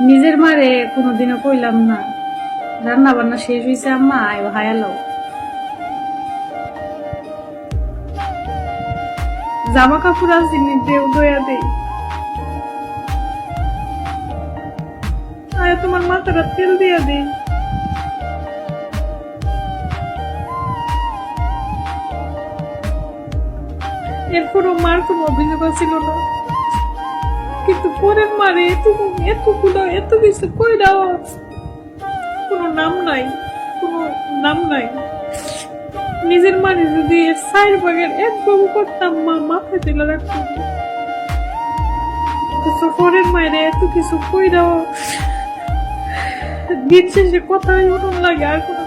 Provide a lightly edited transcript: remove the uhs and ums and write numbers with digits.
নিজের মারে কোনোদিনও কইলাম না রান্না বান্না শেষ হয়েছে আম্মা আয় হায়ালো জামা কাপড় আছে দেও দয়া দেই আয় তোমার মাথাটা তেল দিয়া দেই এরপরও মার কোনো অভিযোগ ছিল না, কিন্তু পরের মারে এতগুলো এত কিছু কই দাও কোনো নাম নাই, কোনো নাম নাই। নিজের মানে যদি এর 4 ভাগের 1 ভাগ করতাম মা মাথায় তুলে রাখতাম, পরের মায়ের এত কিছু কই দাও দিন শেষে কথা লাগে আর কোনো